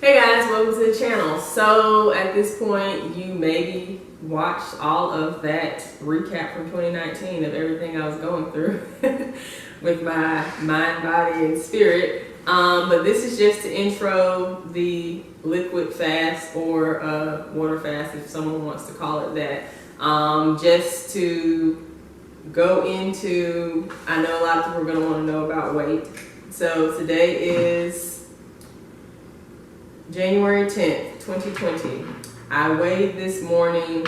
Hey guys, welcome to the channel. So at this point, you maybe watched all of that recap from 2019 of everything I was going through with my mind, body, and spirit. But this is just to intro the liquid fast or water fast, if someone wants to call it that. Just to go into, I know a lot of people are going to want to know about weight. So today is January 10th, 2020. I weighed this morning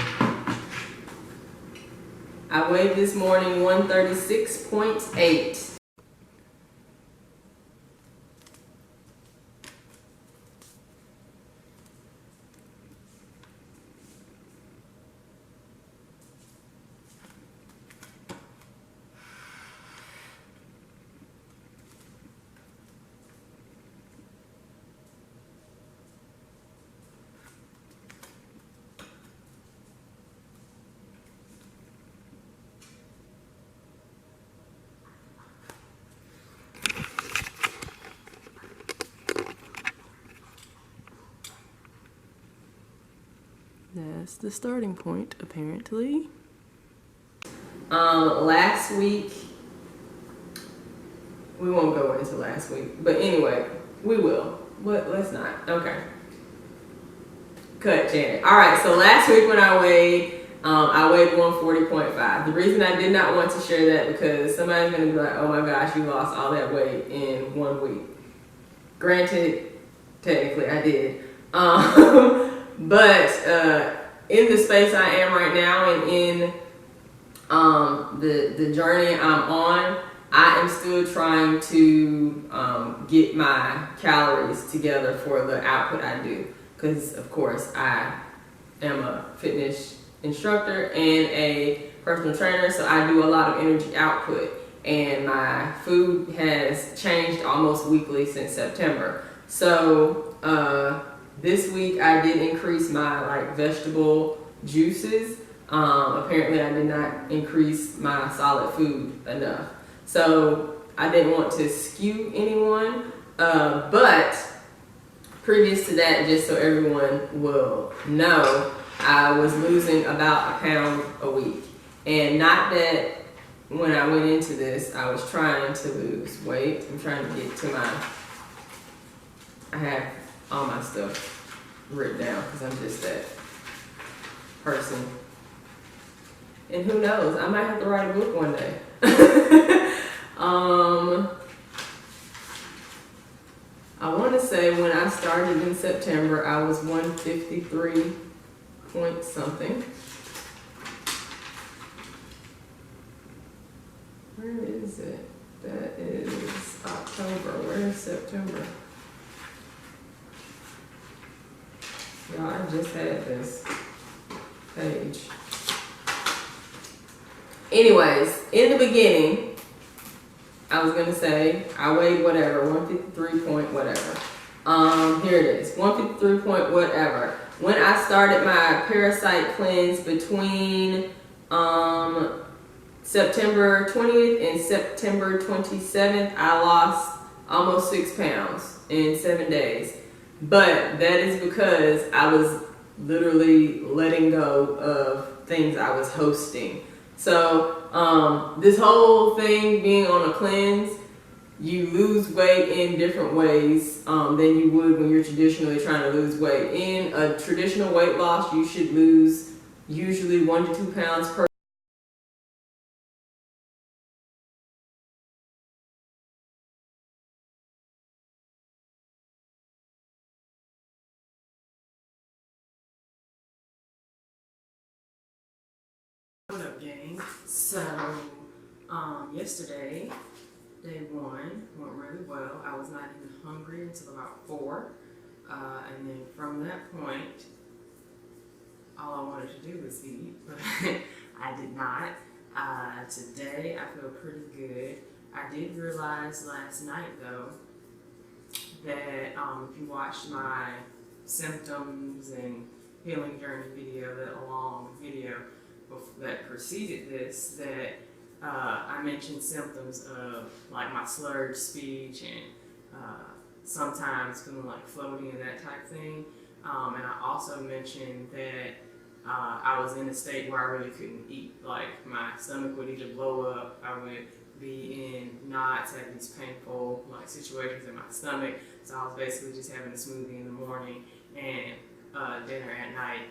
136.8. That's the starting point, apparently. Last week, we won't go into last week, but anyway, we will. But let's not. Okay. Cut, Janet. All right, so last week when I weighed 140.5. The reason I did not want to share that because somebody's going to be like, oh my gosh, you lost all that weight in 1 week. Granted, technically I did. But in the space I am right now and in the journey I'm on, I am still trying to get my calories together for the output I do. Because, of course, I am a fitness instructor and a personal trainer, so I do a lot of energy output. And my food has changed almost weekly since September. So this week I did increase my vegetable juices. Apparently I did not increase my solid food enough. So I didn't want to skew anyone, but previous to that, just so everyone will know, I was losing about a pound a week. And not that when I went into this, I was trying to lose weight. I'm trying to get to I have all my stuff written down because I'm just that person. And who knows, I might have to write a book one day. I want to say when I started in September, I was 153 point something. Where is it? That is October. Where is September? Y'all, I just had this page. Anyways, in the beginning, I was gonna say I weighed whatever, 153 point whatever. Here it is, 153 point whatever. When I started my parasite cleanse between September 20th and September 27th, I lost almost 6 pounds in 7 days. But that is because I was literally letting go of things I was hosting. So this whole thing being on a cleanse, you lose weight in different ways than you would when you're traditionally trying to lose weight. In a traditional weight loss, you should lose usually 1 to 2 pounds per What up, gang? So, yesterday, day 1 went really well. I was not even hungry until about 4. And then from that point, all I wanted to do was eat, but I did not. Today, I feel pretty good. I did realize last night, though, that if you watched my symptoms and healing journey video, that long video that preceded this, that I mentioned symptoms of like my slurred speech and sometimes feeling like floaty and that type thing. And I also mentioned that I was in a state where I really couldn't eat. Like my stomach would either blow up, I would be in knots, have these painful like situations in my stomach. So I was basically just having a smoothie in the morning and dinner at night.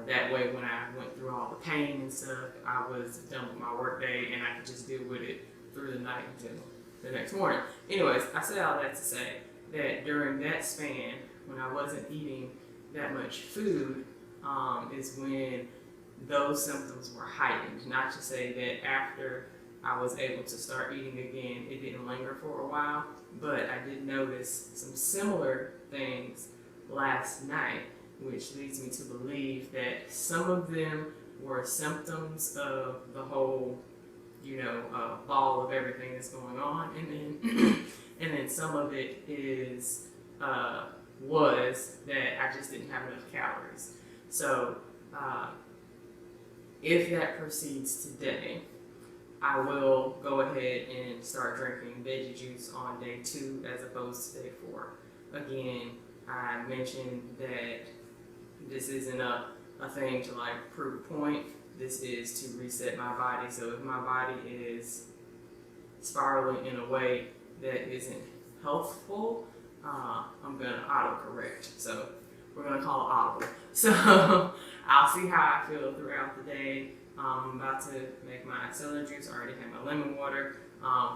That way when I went through all the pain and stuff, I was done with my work day and I could just deal with it through the night until the next morning. Anyways, I said all that to say that during that span, when I wasn't eating that much food, is when those symptoms were heightened. Not to say that after I was able to start eating again, it didn't linger for a while, but I did notice some similar things last night, which leads me to believe that some of them were symptoms of the whole, ball of everything that's going on, and then some of it is was that I just didn't have enough calories. So if that proceeds today, I will go ahead and start drinking veggie juice on day 2 as opposed to day 4. Again, I mentioned that this isn't a thing to like prove a point. This is to reset my body. So if my body is spiraling in a way that isn't healthful, I'm going to autocorrect. So we're going to call it audible. So I'll see how I feel throughout the day. I'm about to make my celery juice. I already have my lemon water.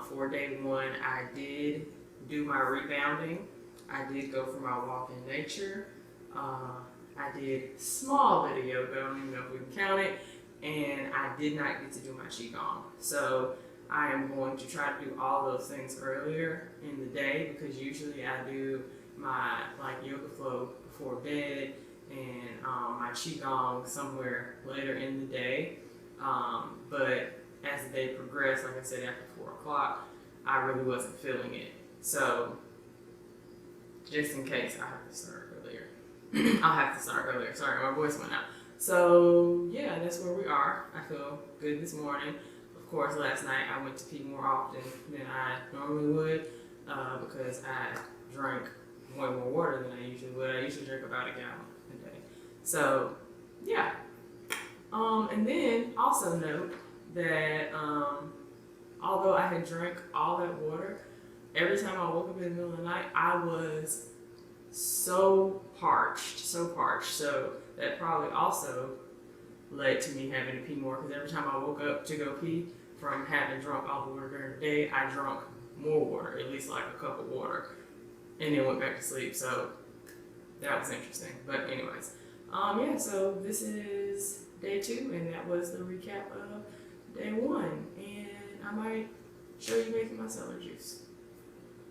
For day 1, I did do my rebounding. I did go for my walk in nature. I did small bit of yoga. I don't even know if we can count it. And I did not get to do my qigong. So I am going to try to do all those things earlier in the day, because usually I do my yoga flow before bed and my qigong somewhere later in the day. But as the day progressed, like I said, after 4 o'clock, I really wasn't feeling it. So just in case, I have to start earlier. I'll have to start earlier. Sorry, my voice went out. So yeah, that's where we are. I feel good this morning. Of course, last night I went to pee more often than I normally would because I drank way more water than I usually would. I usually drink about a gallon a day. So yeah. And then also note that although I had drank all that water, every time I woke up in the middle of the night, I was so parched. So that probably also led to me having to pee more, because every time I woke up to go pee from having drunk all the water during the day, I drank more water, at least like a cup of water, and then went back to sleep. So that was interesting. But anyways, yeah, so this is day 2, and that was the recap of day 1. And I might show you making my celery juice.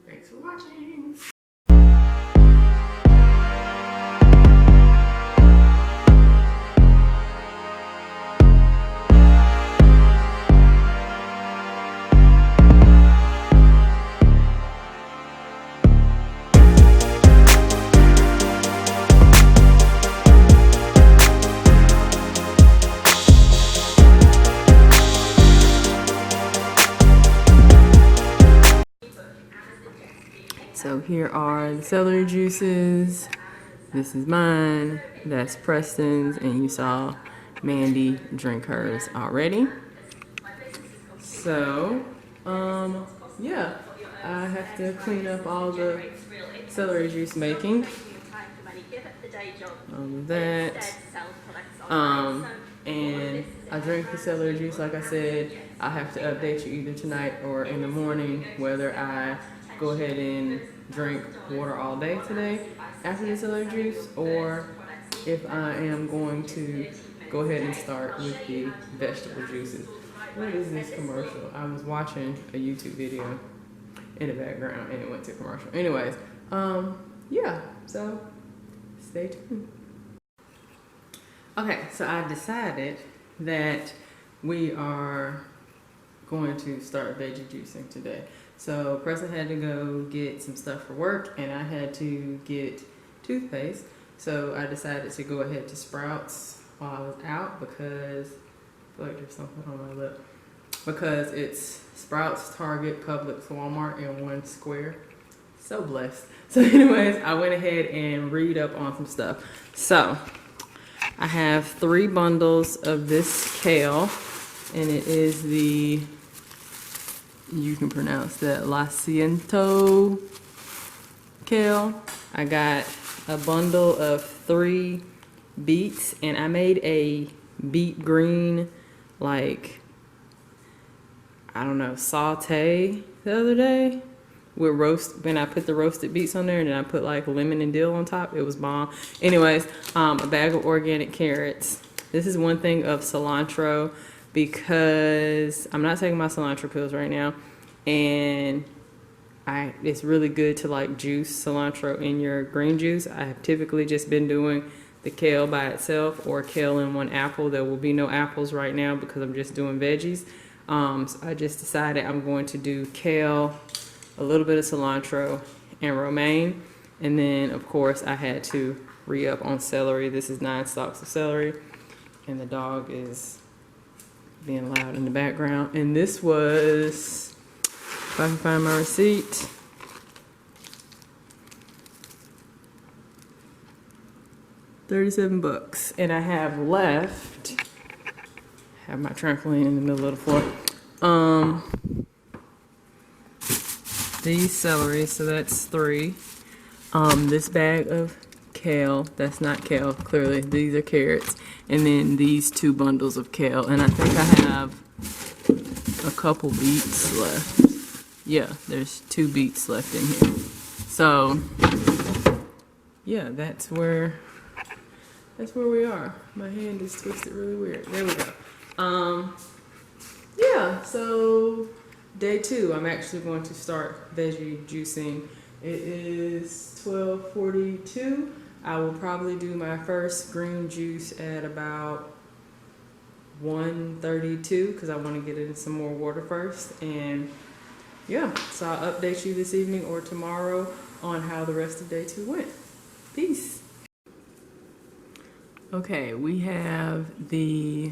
Thanks for watching. So here are the celery juices. This is mine, that's Preston's, and you saw Mandy drink hers already. So, yeah, I have to clean up all the celery juice making. All of that. And I drink the celery juice, like I said. I have to update you either tonight or in the morning whether I go ahead and drink water all day today after the celery juice, or if I am going to go ahead and start with the vegetable juices. What is this commercial? I was watching a YouTube video in the background and it went to commercial. Anyways, yeah, so stay tuned. Okay, so I decided that we are going to start veggie juicing today. So Preston had to go get some stuff for work, and I had to get toothpaste. So I decided to go ahead to Sprouts while I was out, because I feel like there's something on my lip. Because it's Sprouts, Target, Publix, Walmart in one square. So blessed. So anyways, I went ahead and read up on some stuff. So I have 3 bundles of this kale, and it is the, you can pronounce that, La Ciento kale. I got a bundle of 3 beets, and I made a beet green, like, I don't know, saute the other day with when I put the roasted beets on there, and then I put like lemon and dill on top. It was bomb. Anyways, a bag of organic carrots. This is one thing of cilantro, because I'm not taking my cilantro pills right now, and it's really good to like juice cilantro in your green juice. I have typically just been doing the kale by itself, or kale in 1 apple. There will be no apples right now because I'm just doing veggies. So I just decided I'm going to do kale, a little bit of cilantro, and romaine. And then of course I had to re-up on celery. This is 9 stalks of celery, and the dog is being loud in the background. And this was, if I can find my receipt, $37. And I have left, have my trampoline in the middle of the floor. These celery, so that's 3. This bag of kale, that's not kale, clearly, these are carrots. And then these 2 bundles of kale, and I think I have a couple beets left. Yeah, there's 2 beets left in here. So, yeah, that's where we are. My hand is twisted really weird. There we go. Yeah, so day 2, I'm actually going to start veggie juicing. It is 12:42. I will probably do my first green juice at about 1:32 because I want to get in some more water first. And yeah, so I'll update you this evening or tomorrow on how the rest of day 2 went. Peace. Okay, we have the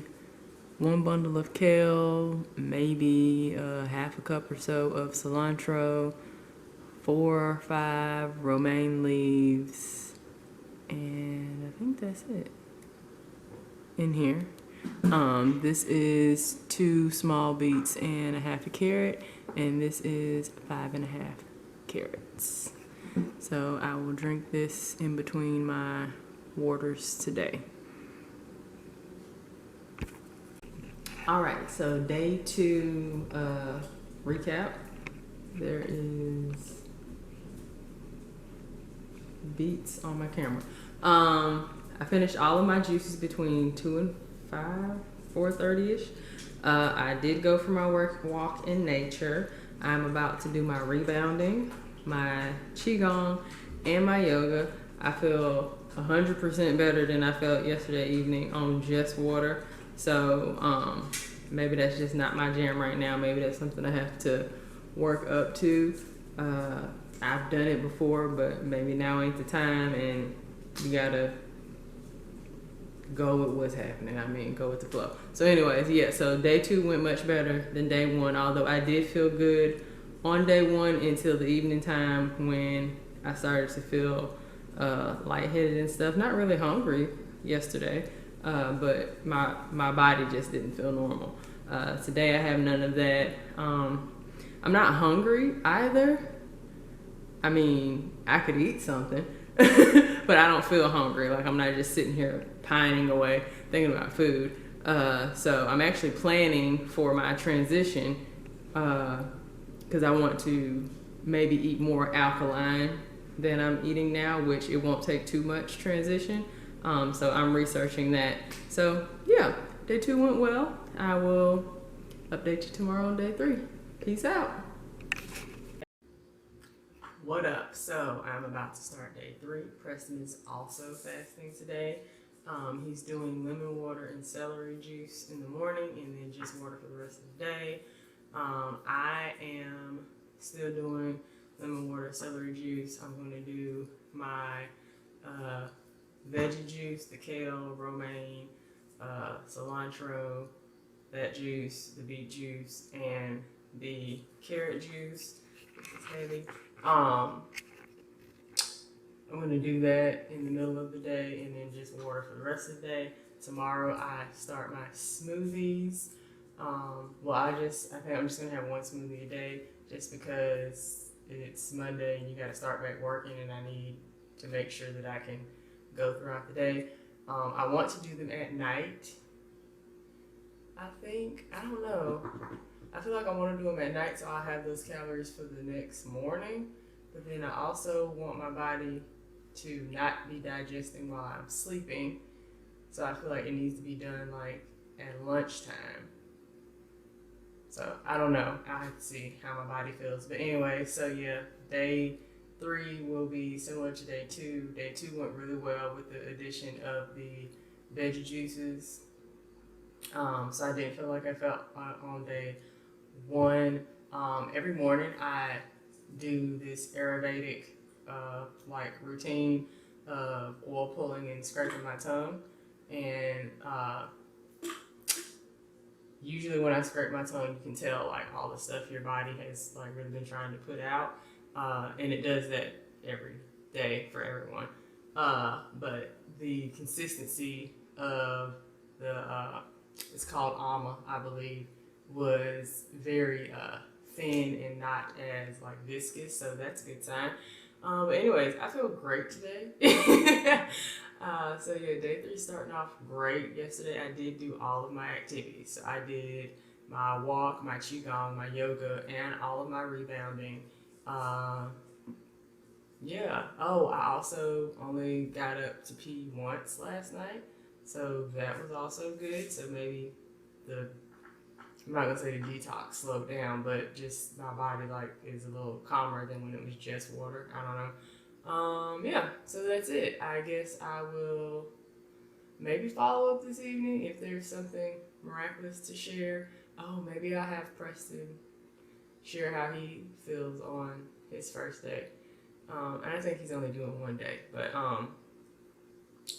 1 bundle of kale, maybe half a cup or so of cilantro, 4 or 5 romaine leaves, and I think that's it in here. This is 2 small beets and a half a carrot, and this is 5.5 carrots. So I will drink this in between my waters today. Alright, so day 2 recap. There is beets on my camera. I finished all of my juices between 2 and 5, 4:30ish. I did go for my walk in nature. I'm about to do my rebounding, my qigong, and my yoga. I feel 100% better than I felt yesterday evening on just water. So maybe that's just not my jam right now. Maybe that's something I have to work up to. I've done it before, but maybe now ain't the time, and you gotta go with what's happening. I mean, go with the flow. So anyways, yeah, so day 2 went much better than day 1, although I did feel good on day 1 until the evening time when I started to feel lightheaded and stuff. Not really hungry yesterday, but my body just didn't feel normal. Today I have none of that. I'm not hungry either. I mean, I could eat something, but I don't feel hungry. Like, I'm not just sitting here pining away thinking about food. So I'm actually planning for my transition because I want to maybe eat more alkaline than I'm eating now, which it won't take too much transition. So I'm researching that. So yeah, day 2 went well. I will update you tomorrow on day 3. Peace out. What up? So I'm about to start day 3. Preston is also fasting today. He's doing lemon water and celery juice in the morning, and then just water for the rest of the day. I am still doing lemon water, celery juice. I'm going to do my veggie juice, the kale, romaine, cilantro, that juice, the beet juice, and the carrot juice. This is heavy. I'm going to do that in the middle of the day and then just water for the rest of the day. Tomorrow I start my smoothies. I think I'm just going to have one smoothie a day just because it's Monday and you got to start back working and I need to make sure that I can go throughout the day. I want to do them at night. I don't know. I feel like I want to do them at night so I'll have those calories for the next morning. But then I also want my body to not be digesting while I'm sleeping. So I feel like it needs to be done like at lunchtime. So I don't know. I'll have to see how my body feels. But anyway, so yeah, day 3 will be similar to day 2. Day 2 went really well with the addition of the veggie juices. So I didn't feel like I felt on day 1. Every morning I do this Ayurvedic routine of oil pulling and scraping my tongue. And usually when I scrape my tongue, you can tell like all the stuff your body has like really been trying to put out. And it does that every day for everyone. But the consistency of the, it's called Alma, I believe, was very thin and not as like viscous, so that's a good sign. But anyways, I feel great today. So yeah, day 3 starting off great. Yesterday I did do all of my activities. So I did my walk, my qigong, my yoga, and all of my rebounding. Yeah. Oh, I also only got up to pee once last night, so that was also good. So maybe I'm not gonna say the detox slowed down, but just my body like is a little calmer than when it was just water. I don't know. Yeah, so that's it. I guess I will maybe follow up this evening if there's something miraculous to share. Oh, maybe I'll have Preston share how he feels on his first day. And I think he's only doing 1 day, but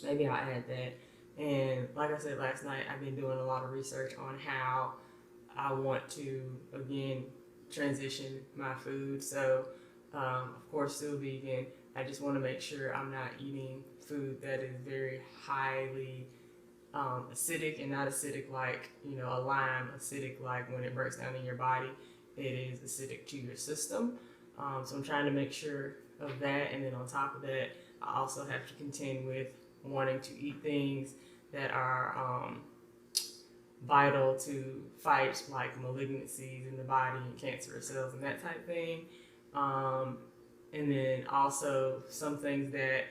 maybe I'll add that. And like I said last night, I've been doing a lot of research on how I want to, again, transition my food. So, of course, still vegan. I just want to make sure I'm not eating food that is very highly acidic and not acidic like, a lime, acidic like when it breaks down in your body, it is acidic to your system. So I'm trying to make sure of that. And then on top of that, I also have to contend with wanting to eat things that are vital to fight like malignancies in the body and cancerous cells and that type of thing. And then also some things that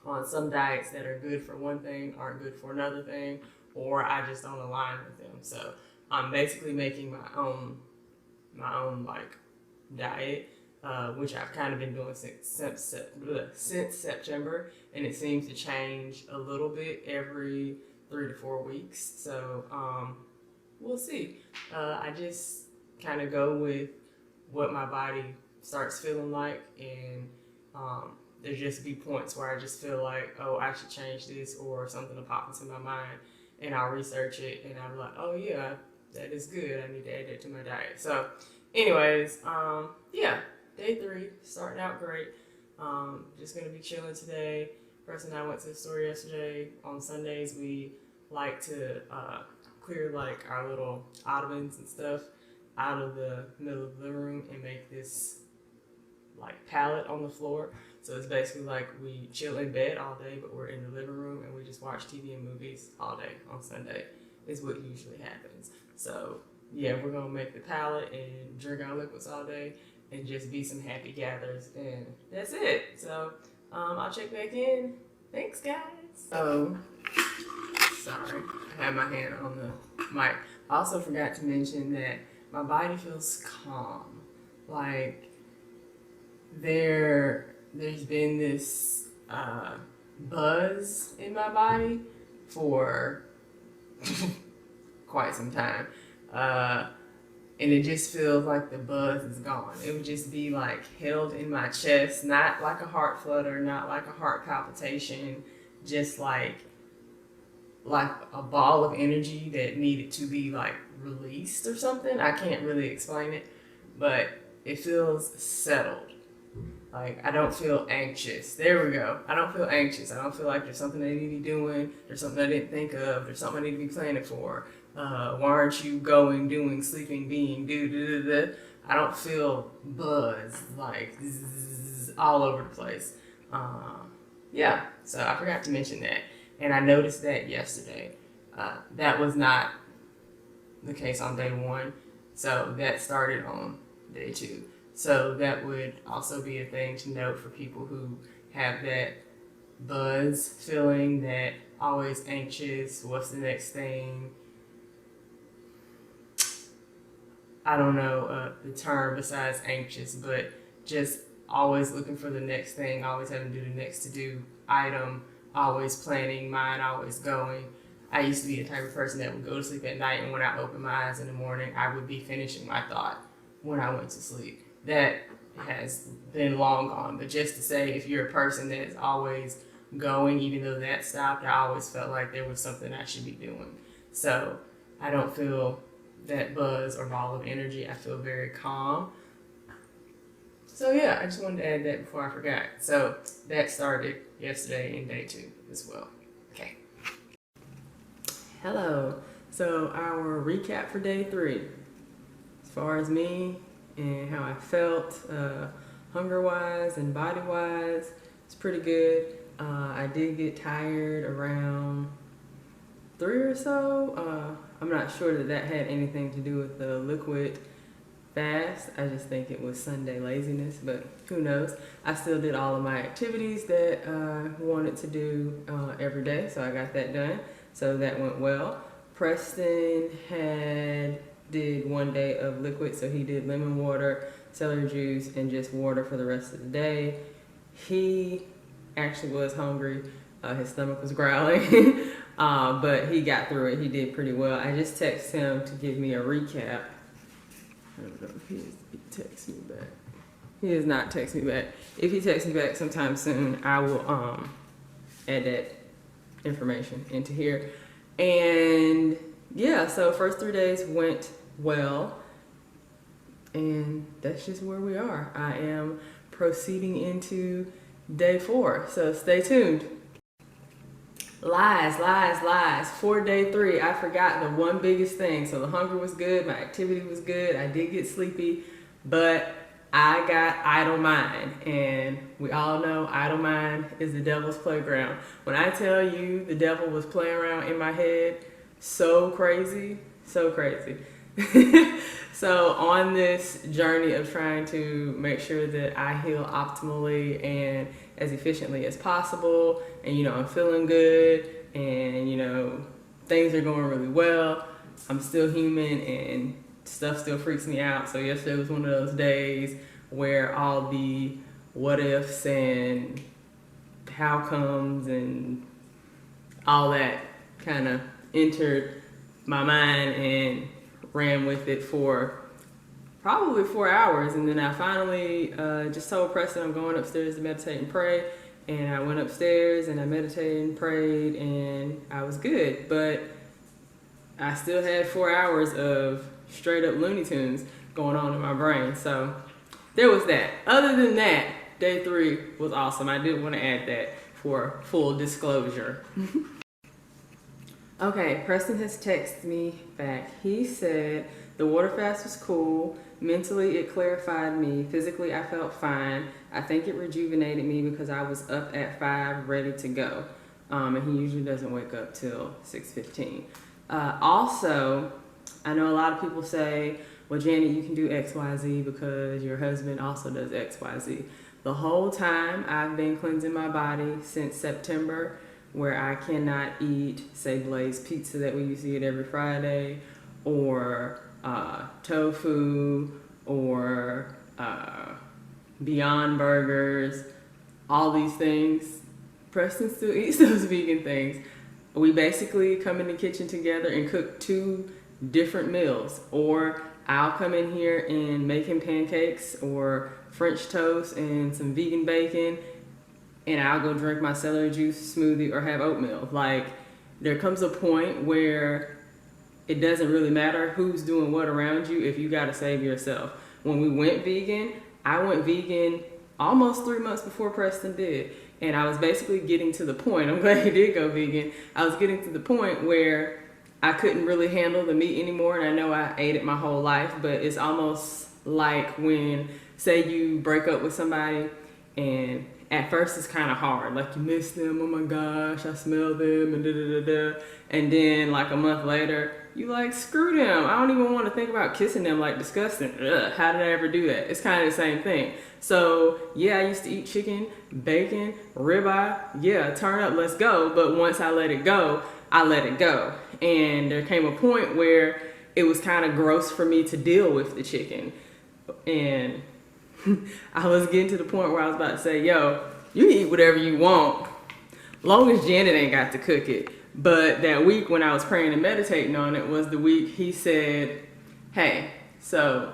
on some diets that are good for one thing aren't good for another thing, or I just don't align with them. So I'm basically making my own like diet, which I've kind of been doing since September, and it seems to change a little bit every 3 to 4 weeks. So we'll see. I just kind of go with what my body starts feeling like, and there just be points where I just feel like, oh, I should change this, or something will pop into my mind, and I'll research it, and I'll be like, oh yeah, that is good. I need to add that to my diet. So anyways, yeah, day 3 starting out great. Just gonna be chilling today. Person and I went to the store yesterday. On Sundays we like to clear like our little ottomans and stuff out of the middle of the living room and make this like pallet on the floor. So it's basically like we chill in bed all day, but we're in the living room and we just watch TV and movies all day on Sunday is what usually happens. So yeah, we're gonna make the pallet and drink our liquids all day and just be some happy gatherers, and that's it. So I'll check back in. Thanks, guys. So sorry, I had my hand on the mic. I also forgot to mention that my body feels calm. Like there's been this buzz in my body for quite some time. And it just feels like the buzz is gone. It would just be like held in my chest, not like a heart flutter, not like a heart palpitation, just like a ball of energy that needed to be like released or something. I can't really explain it, but it feels settled. Like, I don't feel anxious. There we go. I don't feel anxious. I don't feel like there's something I need to be doing. There's something I didn't think of. There's something I need to be planning for. Why aren't you going, doing, sleeping, being, do. I don't feel buzz, like, all over the place. Yeah, so I forgot to mention that. And I noticed that yesterday. That was not the case on day 1. So that started on day 2. So that would also be a thing to note for people who have that buzz feeling, that always anxious, what's the next thing? I don't know the term besides anxious, but just always looking for the next thing, always having to do the next to-do item, always planning, mind always going. I used to be the type of person that would go to sleep at night, and when I opened my eyes in the morning, I would be finishing my thought when I went to sleep. That has been long gone, but just to say, if you're a person that is always going, even though that stopped, I always felt like there was something I should be doing. So I don't feel that buzz or ball of energy. I feel very calm. So yeah, I just wanted to add that before I forgot. So that started yesterday in day 2 as well. Okay. Hello. So our recap for day 3. As far as me and how I felt, hunger-wise and body-wise, it's pretty good. I did get tired around 3 or so. I'm not sure that had anything to do with the liquid fast. I just think it was Sunday laziness, but who knows. I still did all of my activities that I wanted to do every day, so I got that done. So that went well. Preston did 1 day of liquid, so he did lemon water, celery juice, and just water for the rest of the day. He actually was hungry. His stomach was growling, but he got through it. He did pretty well. I just texted him to give me a recap. I don't know if he texts me back. He has not texted me back. If he texts me back sometime soon, I will add that information into here. And yeah, so first 3 days went well, and that's just where we are. I am proceeding into day 4, so stay tuned. Lies. For day 3, I forgot the one biggest thing. So the hunger was good, my activity was good, I did get sleepy, but I got idle mind, and we all know idle mind is the devil's playground. When I tell you the devil was playing around in my head, so crazy. So on this journey of trying to make sure that I heal optimally and as efficiently as possible, and I'm feeling good, and things are going really well, I'm still human and stuff still freaks me out. So yesterday was one of those days where all the what ifs and how comes and all that kind of entered my mind and ran with it for probably 4 hours. And then I finally just told Preston I'm going upstairs to meditate and pray. And I went upstairs and I meditated and prayed, and I was good. But I still had 4 hours of straight up Looney Tunes going on in my brain. So there was that. Other than that, day 3 was awesome. I did want to add that for full disclosure. Okay, Preston has texted me back. He said the water fast was cool. Mentally, it clarified me. Physically, I felt fine. I think it rejuvenated me because I was up at 5 ready to go. And he usually doesn't wake up till 6:15. Also, I know a lot of people say, well, Janet, you can do XYZ because your husband also does XYZ. The whole time I've been cleansing my body since September, where I cannot eat, say, Blaze Pizza that we used to eat every Friday, or tofu, or Beyond Burgers, all these things. Preston still eats those vegan things. We basically come in the kitchen together and cook 2 different meals, or I'll come in here and make him pancakes or French toast and some vegan bacon, and I'll go drink my celery juice smoothie or have oatmeal. Like, there comes a point where it doesn't really matter who's doing what around you if you got to save yourself. when we went vegan, I went vegan almost 3 months before Preston did. And I was basically getting to the point, I'm glad he did go vegan, I was getting to the point where I couldn't really handle the meat anymore. And I know I ate it my whole life, but it's almost like when, say you break up with somebody and at first it's kind of hard. Like you miss them, oh my gosh, I smell them and da-da-da-da. And then like a month later, you like, screw them. I don't even want to think about kissing them, like disgusting. Ugh, how did I ever do that? It's kind of the same thing. So yeah, I used to eat chicken, bacon, ribeye. Yeah, turn up, let's go. But once I let it go, I let it go. And there came a point where it was kind of gross for me to deal with the chicken. And I was getting to the point where I was about to say, yo, you can eat whatever you want, long as Janet ain't got to cook it. But that week when I was praying and meditating on it was the week he said, hey, so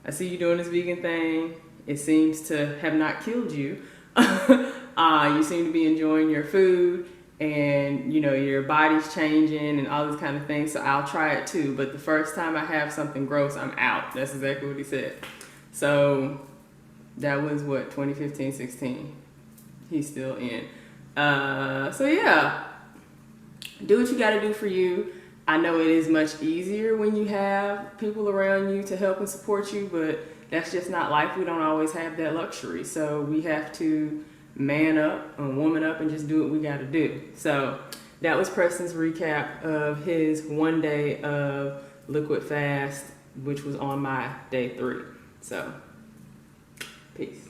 I see you doing this vegan thing. It seems to have not killed you. You seem to be enjoying your food and, you know, your body's changing and all these kind of things. So I'll try it too. But the first time I have something gross, I'm out. That's exactly what he said. So that was what, 2015, 16. He's still in. So yeah, do what you got to do for you. I know it is much easier when you have people around you to help and support you, but that's just not life. We don't always have that luxury. So we have to man up and woman up and just do what we got to do. So that was Preston's recap of his 1 day of liquid fast, which was on my day 3. So peace.